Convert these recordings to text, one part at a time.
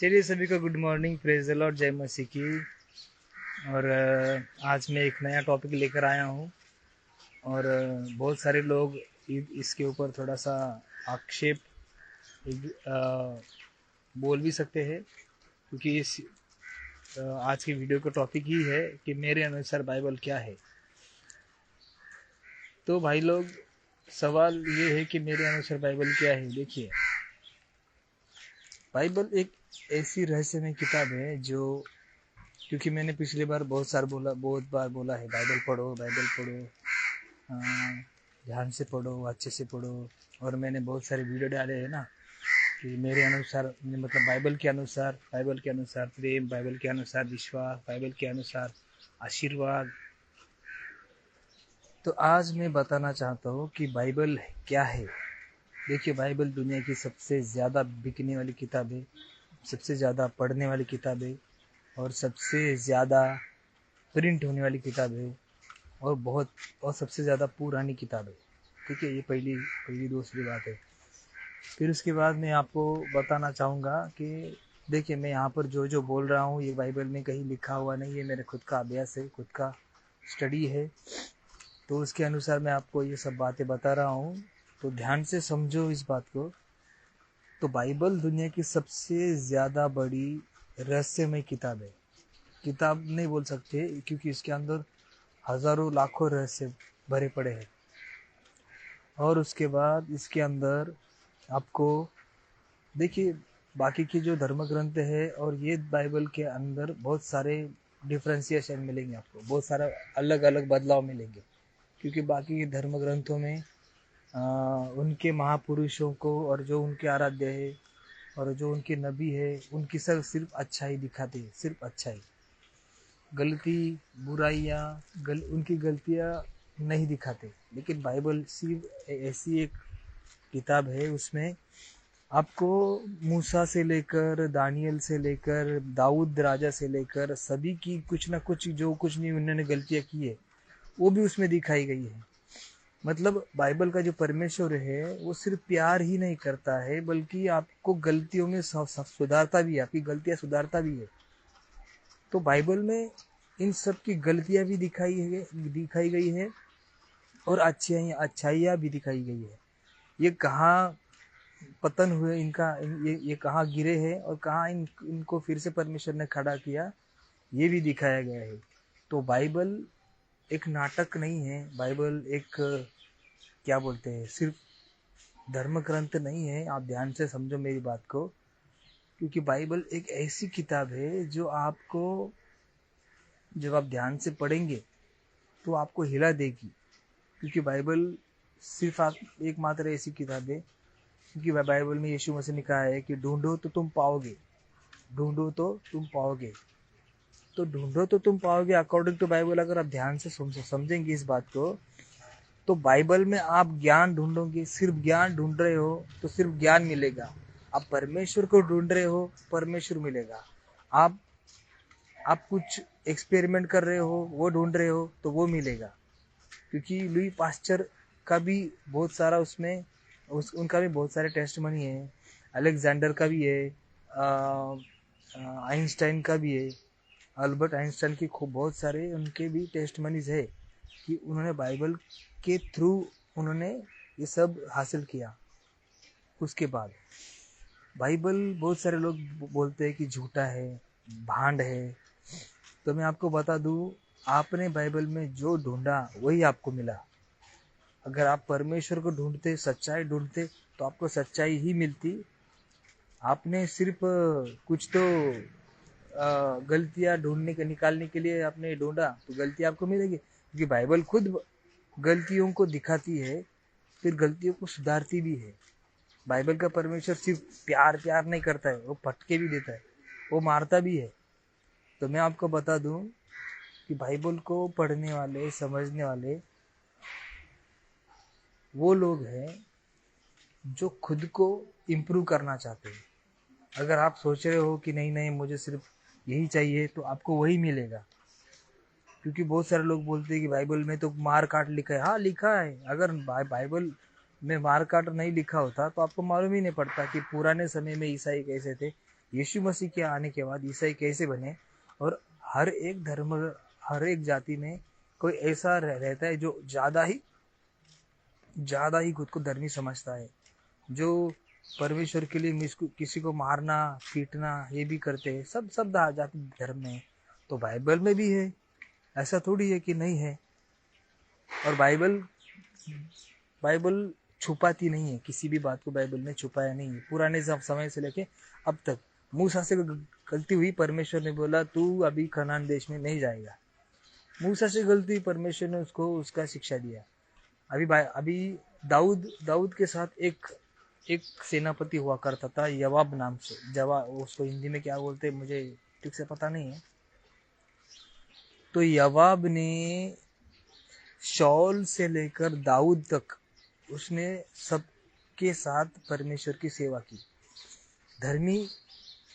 चलिए सभी को good morning, praise the Lord, जय मसीह की। और आज मैं एक नया टॉपिक लेकर आया हूँ और बहुत सारे लोग इसके ऊपर थोड़ा सा आक्षेप बोल भी सकते हैं, क्योंकि इस आज की वीडियो का टॉपिक ही है कि मेरे अनुसार बाइबल क्या है। तो भाई लोग, सवाल ये है कि मेरे अनुसार बाइबल क्या है। देखिए, बाइबल एक ऐसी रहस्यमय किताब है जो, क्योंकि मैंने पिछली बार बहुत बार बोला है, बाइबल पढ़ो, बाइबल पढ़ो, ध्यान से पढ़ो, अच्छे से पढ़ो। और मैंने बहुत सारे वीडियो डाले हैं ना कि मेरे अनुसार, मतलब बाइबल के अनुसार प्रेम, बाइबल के अनुसार विश्वास, बाइबल के अनुसार आशीर्वाद। तो आज मैं बताना चाहता हूँ कि बाइबल क्या है। देखिए, बाइबल दुनिया की सबसे ज़्यादा बिकने वाली किताब है, सबसे ज़्यादा पढ़ने वाली किताब है और सबसे ज़्यादा प्रिंट होने वाली किताब है और सबसे ज़्यादा पुरानी किताब है। ठीक है, ये पहली दूसरी बात है। फिर उसके बाद मैं आपको बताना चाहूँगा कि देखिए, मैं यहाँ पर जो जो बोल रहा हूँ ये बाइबल में कहीं लिखा हुआ नहीं है, मेरे खुद का अभ्यास है, खुद का स्टडी है। तो उसके अनुसार मैं आपको ये सब बातें बता रहा हूँ, तो ध्यान से समझो इस बात को। तो बाइबल दुनिया की सबसे ज़्यादा बड़ी रहस्यमय किताब है। किताब नहीं बोल सकते, क्योंकि इसके अंदर हजारों लाखों रहस्य भरे पड़े हैं। और उसके बाद इसके अंदर आपको, देखिए, बाकी की जो धर्म ग्रंथ है और ये बाइबल के अंदर बहुत सारे डिफ्रेंसिएशन मिलेंगे आपको, बहुत सारा अलग अलग बदलाव मिलेंगे। क्योंकि बाकी के धर्म ग्रंथों में उनके महापुरुषों को और जो उनके आराध्य है और जो उनके नबी है, उनकी सिर्फ अच्छाई दिखाते हैं, सिर्फ अच्छाई। गलती, बुराइयाँ, उनकी गलतियाँ नहीं दिखाते। लेकिन बाइबल सिर्फ ऐसी एक किताब है, उसमें आपको मूसा से लेकर, दानियल से लेकर, दाऊद राजा से लेकर सभी की कुछ ना कुछ, जो कुछ नहीं उन्होंने गलतियाँ की है वो भी उसमें दिखाई गई है। मतलब बाइबल का जो परमेश्वर है वो सिर्फ प्यार ही नहीं करता है, बल्कि आपको गलतियों में सुधारता भी है, आपकी गलतियाँ सुधारता भी है। तो बाइबल में इन सब की गलतियाँ भी दिखाई गई है और अच्छाइयाँ भी दिखाई गई है। ये कहाँ पतन हुए इनका, ये कहाँ गिरे हैं और कहाँ इनको फिर से परमेश्वर ने खड़ा किया, ये भी दिखाया गया है। तो बाइबल एक नाटक नहीं है, बाइबल एक, क्या बोलते हैं, सिर्फ धर्म ग्रंथ नहीं है। आप ध्यान से समझो मेरी बात को, क्योंकि बाइबल एक ऐसी किताब है जो आपको, जब आप ध्यान से पढ़ेंगे तो आपको हिला देगी। क्योंकि बाइबल सिर्फ आप एकमात्र ऐसी किताब है, क्योंकि बाइबल में यीशु मसीह ने कहा है कि ढूंढो तो तुम पाओगे, ढूंढो तो तुम पाओगे। तो ढूंढो तो तुम पाओगे अकॉर्डिंग टू बाइबल। अगर आप ध्यान से समझेंगे इस बात को, तो बाइबल में आप ज्ञान ढूंढोगे, सिर्फ ज्ञान ढूंढ रहे हो तो सिर्फ ज्ञान मिलेगा। आप परमेश्वर को ढूंढ रहे हो, परमेश्वर मिलेगा। आप कुछ एक्सपेरिमेंट कर रहे हो, वो ढूंढ रहे हो तो वो मिलेगा। क्योंकि लुई पास्चर का भी बहुत सारा उसमें उनका भी बहुत सारे टेस्टमनी है, अलेक्जेंडर का भी है, आइंस्टाइन का भी है, अल्बर्ट आइंस्टाइन की खूब बहुत सारे उनके भी टेस्टमनीज है कि उन्होंने बाइबल के थ्रू उन्होंने ये सब हासिल किया। उसके बाद बाइबल, बहुत सारे लोग बोलते हैं कि झूठा है, भांड है। तो मैं आपको बता दूं, आपने बाइबल में जो ढूंढा वही आपको मिला। अगर आप परमेश्वर को ढूंढते, सच्चाई ढूंढते, तो आपको सच्चाई ही मिलती। आपने सिर्फ कुछ तो गलतियां निकालने के लिए आपने ढूंढा, तो गलती आपको मिलेगी। क्योंकि बाइबल खुद गलतियों को दिखाती है, फिर गलतियों को सुधारती भी है। बाइबल का परमेश्वर सिर्फ प्यार नहीं करता है, वो फटके भी देता है, वो मारता भी है। तो मैं आपको बता दूं कि बाइबल को पढ़ने वाले, समझने वाले वो लोग हैं जो खुद को इम्प्रूव करना चाहते हैं। अगर आप सोच रहे हो कि नहीं नहीं मुझे सिर्फ यही चाहिए, तो आपको वही मिलेगा। क्योंकि बहुत सारे लोग बोलते हैं कि बाइबल में तो मार काट लिखा है। हाँ, लिखा है। अगर बाइबल में मार काट नहीं लिखा होता तो आपको मालूम ही नहीं पड़ता कि पुराने समय में ईसाई कैसे थे, यीशु मसीह के आने के बाद ईसाई कैसे बने। और हर एक धर्म, हर एक जाति में कोई ऐसा रहता है जो ज़्यादा ही खुद को धर्मी समझता है, जो परमेश्वर के लिए किसी को मारना पीटना ये भी करते हैं। सब जाति धर्म में है, तो बाइबल में भी है, ऐसा थोड़ी है कि नहीं है। और बाइबल छुपाती नहीं है, किसी भी बात को बाइबल में छुपाया नहीं है। पुराने समय से लेके अब तक मूसा से गलती हुई, परमेश्वर ने बोला तू अभी कनान देश में नहीं जाएगा। मूसा से गलती, परमेश्वर ने उसको उसका शिक्षा दिया। अभी दाऊद के साथ एक सेनापति हुआ करता था यवाब नाम से। उसको हिंदी में क्या बोलते हैं मुझे ठीक से पता नहीं है। तो यवाब ने शौल से लेकर दाऊद तक उसने सबके साथ परमेश्वर की सेवा की,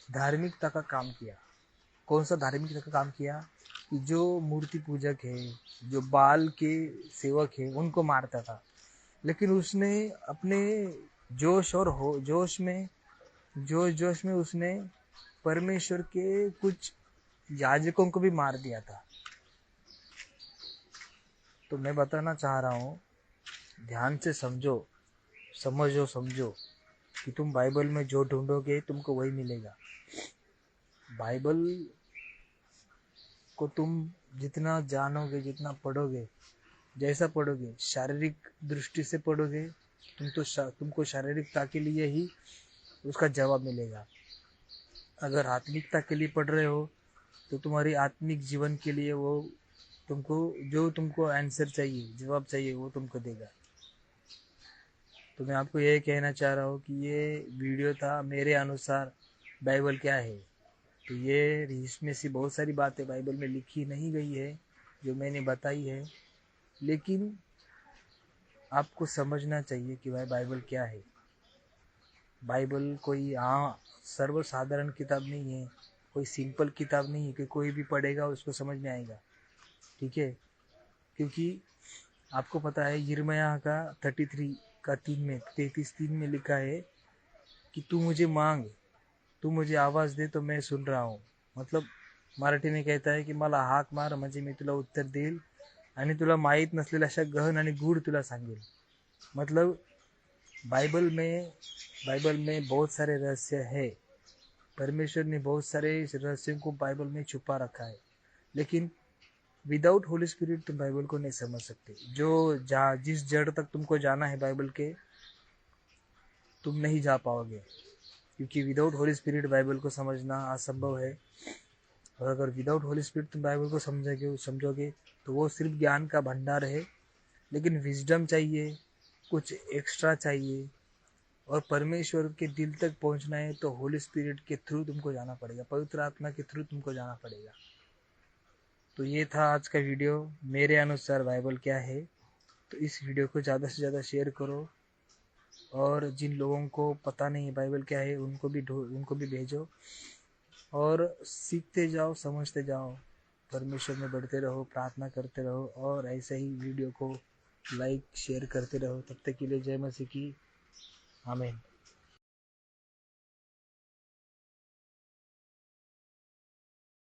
धार्मिकता का काम किया। कौन सा धार्मिकता का काम किया? जो मूर्ति पूजक है, जो बाल के सेवक है, उनको मारता था। लेकिन उसने अपने जोश में उसने परमेश्वर के कुछ याजकों को भी मार दिया था। तो मैं बताना चाह रहा हूँ, ध्यान से समझो कि तुम बाइबल में जो ढूंढोगे तुमको वही मिलेगा। बाइबल को तुम जितना जानोगे, जितना पढ़ोगे, जैसा पढ़ोगे, शारीरिक दृष्टि से पढ़ोगे तुमको शारीरिकता के लिए ही उसका जवाब मिलेगा। अगर आत्मिकता के लिए पढ़ रहे हो तो तुम्हारी आत्मिक जीवन के लिए वो तुमको आंसर चाहिए, जवाब चाहिए, वो तुमको देगा। तो मैं आपको ये कहना चाह रहा हूँ कि ये वीडियो था मेरे अनुसार बाइबल क्या है। तो ये इसमें से बहुत सारी बातें बाइबल में लिखी नहीं गई है जो मैंने बताई है, लेकिन आपको समझना चाहिए कि भाई बाइबल क्या है। बाइबल कोई सर्वसाधारण किताब नहीं है, कोई सिंपल किताब नहीं है कि कोई भी पढ़ेगा उसको समझ में आएगा, ठीक है। क्योंकि आपको पता है यिर्मयाह का 33:3 में लिखा है कि तू मुझे मांग, तू मुझे आवाज़ दे तो मैं सुन रहा हूँ। मतलब मराठी में कहता है की मला हाक मार म्हणजे मी तुला उत्तर देईल आणि तुला माहीत नसलेल्या अशा गहन आणि गूढ तुला सांगेल। मतलब बाइबल में बहुत सारे रहस्य है। परमेश्वर ने बहुत सारे रहस्यों को बाइबल में छुपा रखा है, लेकिन विदाउट होली स्पिरिट तुम बाइबल को नहीं समझ सकते। जिस जड़ तक तुमको जाना है बाइबल के, तुम नहीं जा पाओगे, क्योंकि विदाउट होली स्पिरिट बाइबल को समझना असंभव है। और अगर विदाउट होली स्पिरिट तुम बाइबल को समझोगे तो वो सिर्फ ज्ञान का भंडार है, लेकिन विजडम चाहिए, कुछ एक्स्ट्रा चाहिए। और परमेश्वर के दिल तक पहुंचना है तो होली स्पिरिट के थ्रू तुमको जाना पड़ेगा, पवित्र आत्मा के थ्रू तुमको जाना पड़ेगा। तो ये था आज का वीडियो, मेरे अनुसार बाइबल क्या है। तो इस वीडियो को ज़्यादा से ज़्यादा शेयर करो, और जिन लोगों को पता नहीं बाइबल क्या है उनको भी भेजो, और सीखते जाओ, समझते जाओ, परमेश्वर में बढ़ते रहो, प्रार्थना करते रहो, और ऐसे ही वीडियो को लाइक शेयर करते रहो। तब तक के लिए जय मसीह की, आमीन।